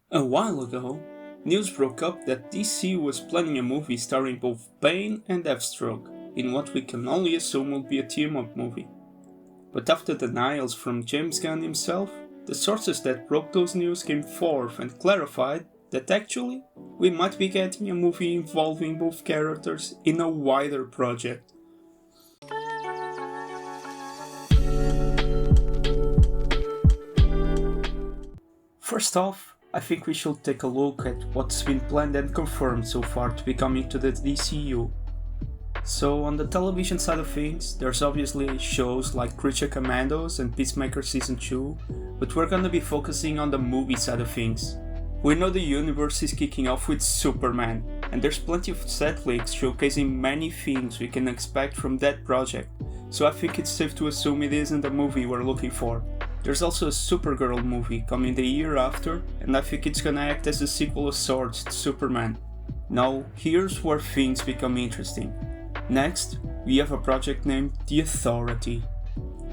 A while ago, news broke up that DC was planning a movie starring both Bane and Deathstroke, in what we can only assume will be a team-up movie. But after denials from James Gunn himself, the sources that broke those news came forth and clarified that actually, we might be getting a movie involving both characters in a wider project. First off, I think we should take a look at what's been planned and confirmed so far to be coming to the DCU. So on the television side of things, there's obviously shows like Creature Commandos and Peacemaker Season 2, but we're gonna be focusing on the movie side of things. We know the universe is kicking off with Superman, and there's plenty of set leaks showcasing many things we can expect from that project, so I think it's safe to assume it isn't the movie we're looking for. There's also a Supergirl movie coming the year after, and I think it's gonna act as a sequel of sorts to Superman. Now, here's where things become interesting. Next, we have a project named The Authority.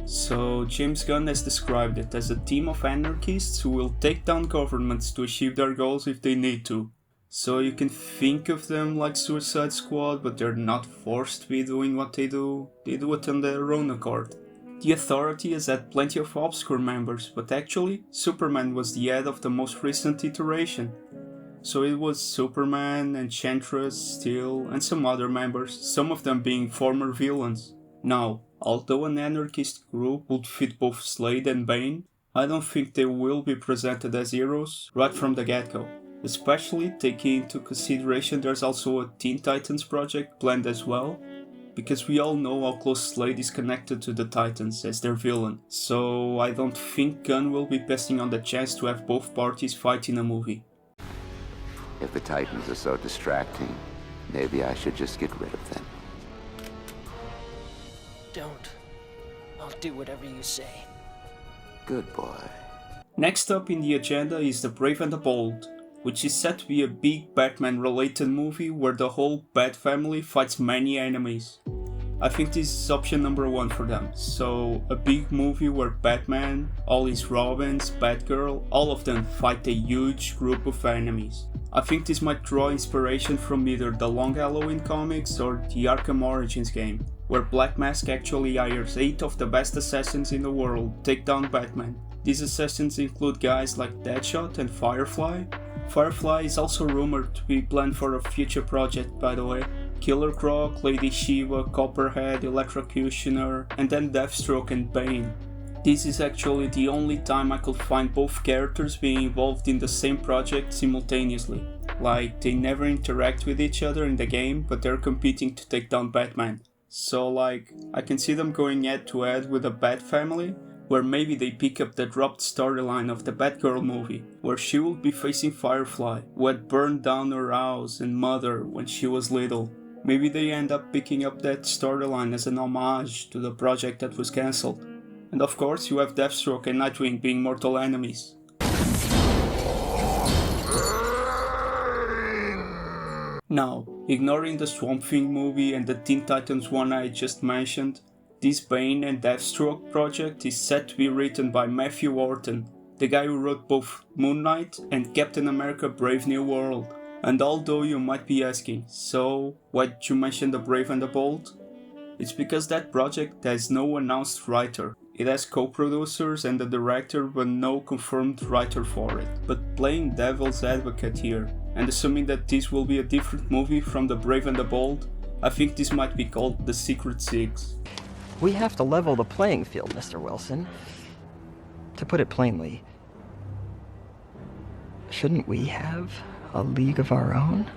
So, James Gunn has described it as a team of anarchists who will take down governments to achieve their goals if they need to. So you can think of them like Suicide Squad, but they're not forced to be doing what they do it on their own accord. The Authority has had plenty of obscure members, but actually, Superman was the head of the most recent iteration. So it was Superman, Enchantress, Steel, and some other members, some of them being former villains. Now, although an anarchist group would fit both Slade and Bane, I don't think they will be presented as heroes right from the get-go. Especially taking into consideration there's also a Teen Titans project planned as well, because we all know how close Slade is connected to the Titans as their villain, so I don't think Gunn will be passing on the chance to have both parties fight in a movie. If the Titans are so distracting, maybe I should just get rid of them. Don't. I'll do whatever you say. Good boy. Next up in the agenda is The Brave and the Bold, which is set to be a big Batman-related movie where the whole Bat family fights many enemies. I think this is option number one for them, so a big movie where Batman, all his Robins, Batgirl, all of them fight a huge group of enemies. I think this might draw inspiration from either the Long Halloween comics or the Arkham Origins game, where Black Mask actually hires 8 of the best assassins in the world to take down Batman. These assassins include guys like Deadshot and Firefly. Firefly is also rumored to be planned for a future project, by the way. Killer Croc, Lady Shiva, Copperhead, Electrocutioner, and then Deathstroke and Bane. This is actually the only time I could find both characters being involved in the same project simultaneously. Like, they never interact with each other in the game, but they're competing to take down Batman. So like, I can see them going head to head with the Bat family, where maybe they pick up the dropped storyline of the Batgirl movie, where she will be facing Firefly, who had burned down her house and mother when she was little. Maybe they end up picking up that storyline as an homage to the project that was cancelled. And of course you have Deathstroke and Nightwing being mortal enemies. Now, ignoring the Swamp Thing movie and the Teen Titans one I just mentioned, this Bane and Deathstroke project is set to be written by Matthew Wharton, the guy who wrote both Moon Knight and Captain America Brave New World. And although you might be asking, so why did you mention The Brave and the Bold? It's because that project has no announced writer. It has co-producers and a director but no confirmed writer for it. But playing devil's advocate here, and assuming that this will be a different movie from The Brave and the Bold, I think this might be called The Secret Six. We have to level the playing field, Mr. Wilson. To put it plainly, shouldn't we have a league of our own?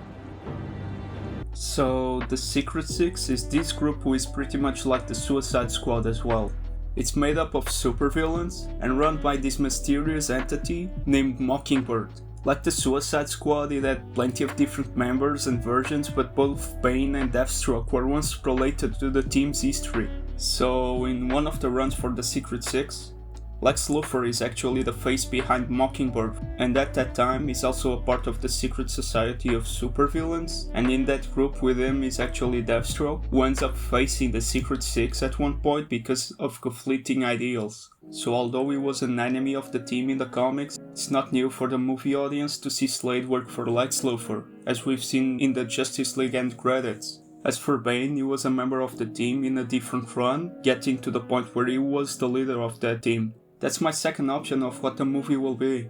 So, the Secret Six is this group who is pretty much like the Suicide Squad as well. It's made up of supervillains and run by this mysterious entity named Mockingbird. Like the Suicide Squad, it had plenty of different members and versions, but both Bane and Deathstroke were once related to the team's history. So, in one of the runs for the Secret Six, Lex Luthor is actually the face behind Mockingbird, and at that time is also a part of the secret society of supervillains, and in that group with him is actually Deathstroke, who ends up facing the Secret Six at one point because of conflicting ideals. So although he was an enemy of the team in the comics, it's not new for the movie audience to see Slade work for Lex Luthor, as we've seen in the Justice League end credits. As for Bane, he was a member of the team in a different run, getting to the point where he was the leader of that team. That's my second option of what the movie will be.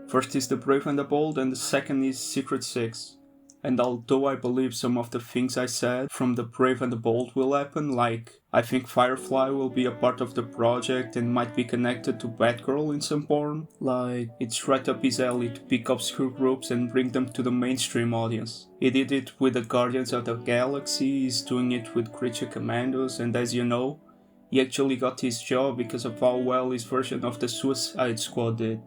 First is The Brave and the Bold, and the second is Secret Six. And although I believe some of the things I said from The Brave and the Bold will happen, like I think Firefly will be a part of the project and might be connected to Batgirl in some form, like it's right up his alley to pick obscure groups and bring them to the mainstream audience. He did it with the Guardians of the Galaxy, he's doing it with Creature Commandos, and as you know, he actually got his job because of how well his version of the Suicide Squad did.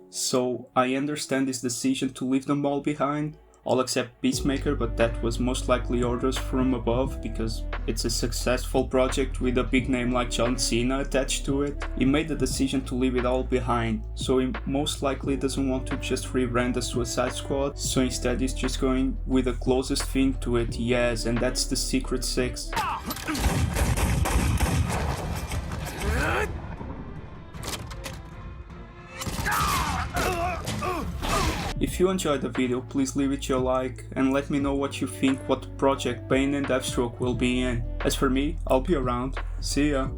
So I understand his decision to leave them all behind, all except Peacemaker, but that was most likely orders from above because it's a successful project with a big name like John Cena attached to it. He made the decision to leave it all behind, so he most likely doesn't want to just rebrand the Suicide Squad, so instead he's just going with the closest thing to it he has, and that's the Secret Six. If you enjoyed the video, please leave it your like and let me know what you think what project Bane and Deathstroke will be in. As for me, I'll be around. See ya!